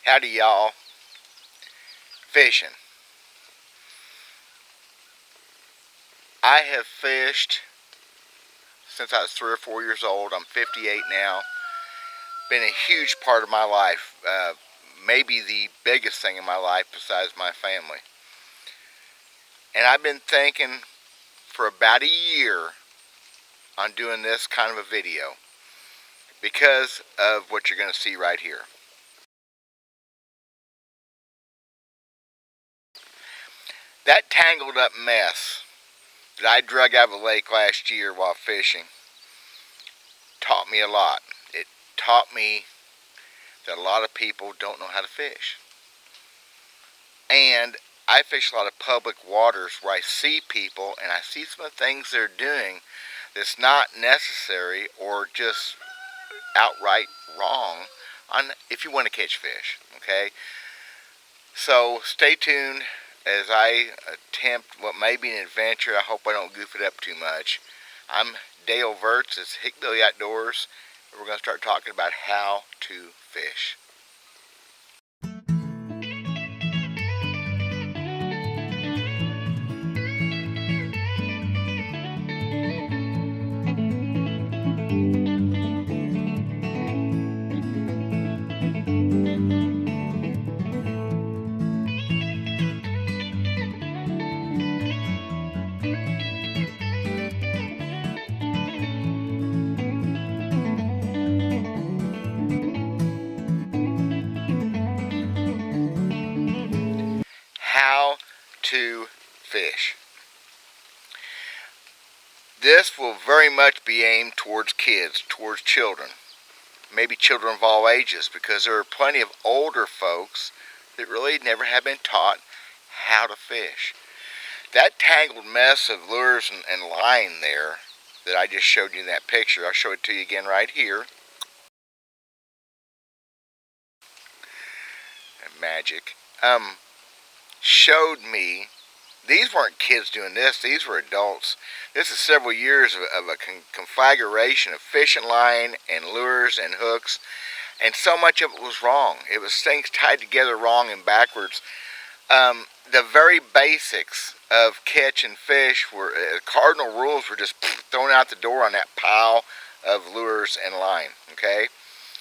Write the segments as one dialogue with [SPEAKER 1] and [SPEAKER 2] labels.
[SPEAKER 1] Howdy y'all. Fishing. I have fished since I was 3 or 4 years old. I'm 58 now. Been a huge part of my life. Maybe the biggest thing in my life besides my family. And I've been thinking for about a year on doing this kind of a video because of what you're going to see right here. That tangled up mess that I drug out of the lake last year while fishing taught me a lot. It taught me that a lot of people don't know how to fish. And I fish a lot of public waters where I see people and I see some of the things they're doing that's not necessary or just outright wrong on if you want to catch fish, okay? So stay tuned as I attempt what may be an adventure. I hope I don't goof it up too much. I'm Dale Verts. It's Hickbilly Outdoors. We're going to start talking about how to fish. How to fish. This will very much be aimed towards kids, towards children, maybe children of all ages, because there are plenty of older folks that really never have been taught how to fish. That tangled mess of lures and line there that I just showed you in that picture, I'll show it to you again right here. Magic. Showed me, these weren't kids doing this, these were adults. This is several years of a configuration of fishing line and lures and hooks, and so much of it was wrong. It was things tied together wrong and backwards. The very basics of catching fish were, cardinal rules were just thrown out the door on that pile of lures and line, okay?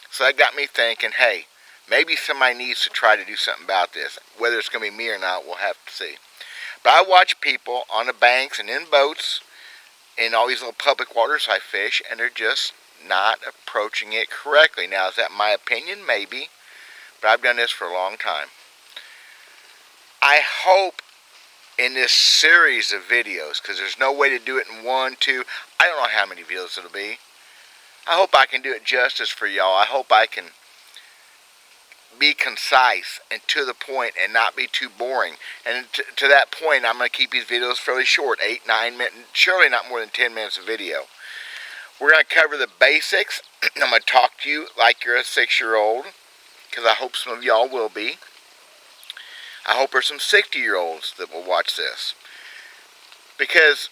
[SPEAKER 1] So that got me thinking, hey, maybe somebody needs to try to do something about this. Whether it's going to be me or not, we'll have to see. But I watch people on the banks and in boats in all these little public waters I fish, and they're just not approaching it correctly. Now, is that my opinion? Maybe. But I've done this for a long time. I hope in this series of videos, because there's no way to do it in 1, 2, I don't know how many videos it'll be. I hope I can do it justice for y'all. I hope I can be concise and to the point and not be too boring. And to that point, I'm going to keep these videos fairly short, 8, 9 minutes, surely not more than 10 minutes of video. We're going to cover the basics. I'm going to talk to you like you're a 6-year-old, because I hope some of y'all will be. I hope there's some 60-year-olds that will watch this, because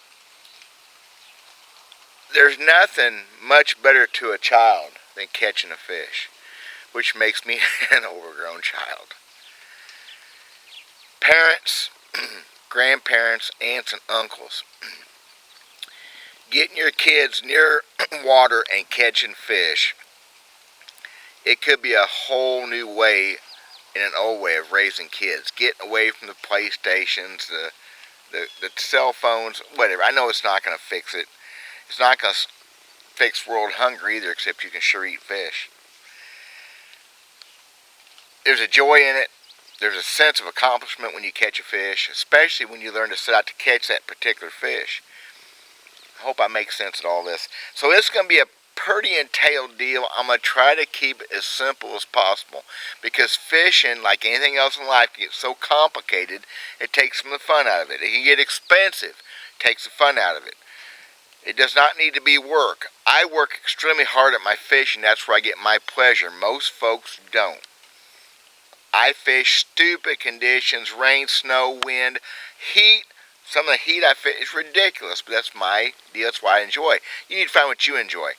[SPEAKER 1] there's nothing much better to a child than catching a fish, which makes me an overgrown child. Parents, grandparents, aunts, and uncles, getting your kids near water and catching fish, it could be a whole new way in an old way of raising kids. Getting away from the PlayStations, the cell phones, whatever. I know it's not going to fix it. It's not going to fix world hunger either, except you can sure eat fish. There's a joy in it. There's a sense of accomplishment when you catch a fish, especially when you learn to set out to catch that particular fish. I hope I make sense of all this. So this is going to be a pretty entailed deal. I'm going to try to keep it as simple as possible, because fishing, like anything else in life, gets so complicated, it takes some of the fun out of it. It can get expensive. It takes the fun out of it. It does not need to be work. I work extremely hard at my fishing. That's where I get my pleasure. Most folks don't. I fish stupid conditions, rain, snow, wind, heat. Some of the heat I fish is ridiculous, but that's my deal. That's why I enjoy. You need to find what you enjoy.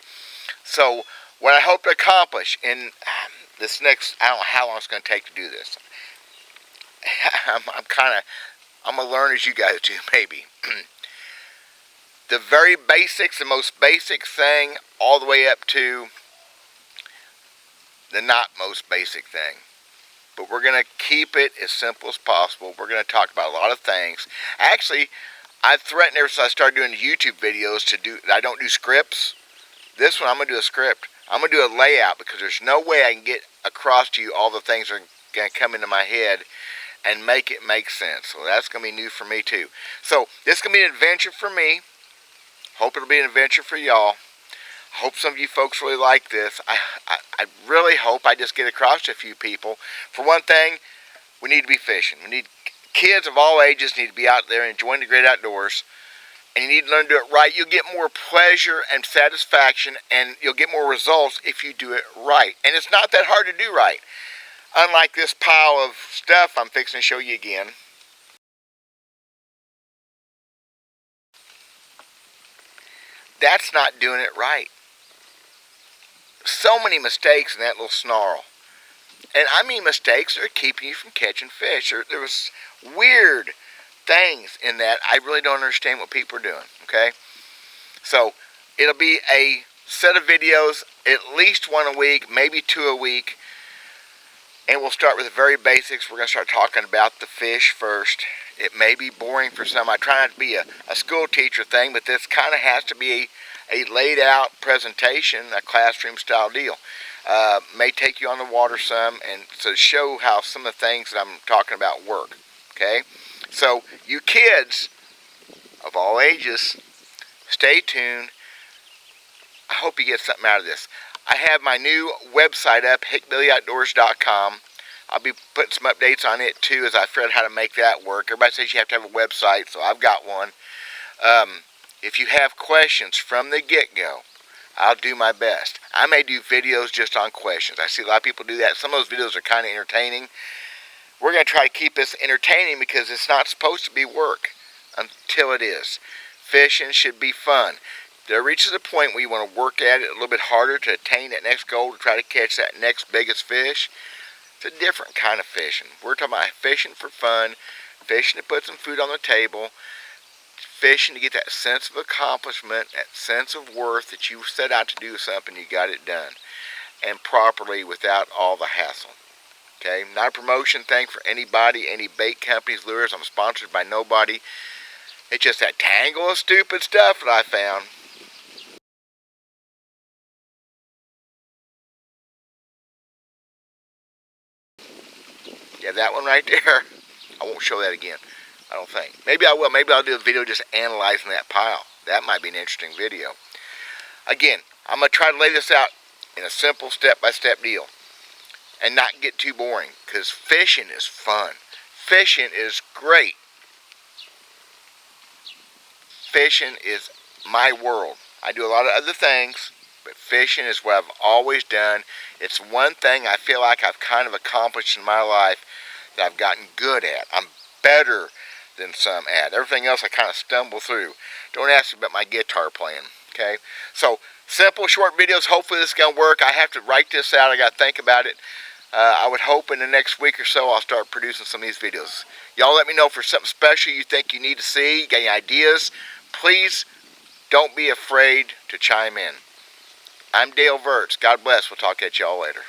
[SPEAKER 1] So what I hope to accomplish in this next, I don't know how long it's going to take to do this. I'm going to learn as you guys do, maybe. The very basics, the most basic thing, all the way up to the not most basic thing. But we're going to keep it as simple as possible. We're going to talk about a lot of things. Actually, I've threatened ever since I started doing YouTube videos I don't do scripts. This one, I'm going to do a script. I'm going to do a layout because there's no way I can get across to you all the things that are going to come into my head and make it make sense. So that's going to be new for me too. So this is going to be an adventure for me. Hope it'll be an adventure for y'all. Hope some of you folks really like this. I really hope I just get across to a few people. For one thing, we need to be fishing. We need kids of all ages need to be out there enjoying the great outdoors. And you need to learn to do it right. You'll get more pleasure and satisfaction, and you'll get more results if you do it right. And it's not that hard to do right. Unlike this pile of stuff I'm fixing to show you again. That's not doing it right. So many mistakes in that little snarl. And I mean mistakes that are keeping you from catching fish. There was weird things in that. I really don't understand what people are doing, okay? So it'll be a set of videos, at least one a week, maybe two a week. And we'll start with the very basics. We're going to start talking about the fish first. It may be boring for some. I try not to be a school teacher thing, but this kind of has to be a laid out presentation, a classroom style deal. May take you on the water some and to show how some of the things that I'm talking about work. Okay? So you kids of all ages, stay tuned. I hope you get something out of this. I have my new website up, hickbillyoutdoors.com. I'll be putting some updates on it too as I figure out how to make that work. Everybody says you have to have a website, so I've got one. If you have questions from the get-go, I'll do my best. I may do videos just on questions. I see a lot of people do that. Some of those videos are kind of entertaining. We're going to try to keep this entertaining because it's not supposed to be work until it is. Fishing should be fun. There reaches a point where you want to work at it a little bit harder to attain that next goal, to try to catch that next biggest fish. It's a different kind of fishing. We're talking about fishing for fun, fishing to put some food on the table, fishing to get that sense of accomplishment, that sense of worth that you set out to do something, you got it done, and properly without all the hassle. Okay, not a promotion thing for anybody, any bait companies, lures. I'm sponsored by nobody. It's just that tangle of stupid stuff that I found. Yeah, that one right there. I won't show that again. I don't think. Maybe I will. Maybe I'll do a video just analyzing that pile. That might be an interesting video. Again, I'm going to try to lay this out in a simple step-by-step deal and not get too boring because fishing is fun. Fishing is great. Fishing is my world. I do a lot of other things, but fishing is what I've always done. It's one thing I feel like I've kind of accomplished in my life that I've gotten good at. I'm better than some at. Everything else I kind of stumble through. Don't ask me about my guitar playing, okay? So, simple, short videos. Hopefully this is going to work. I have to write this out. I got to think about it. I would hope in the next week or so I'll start producing some of these videos. Y'all let me know if there's something special you think you need to see. You got any ideas? Please don't be afraid to chime in. I'm Dale Verts. God bless. We'll talk at y'all later.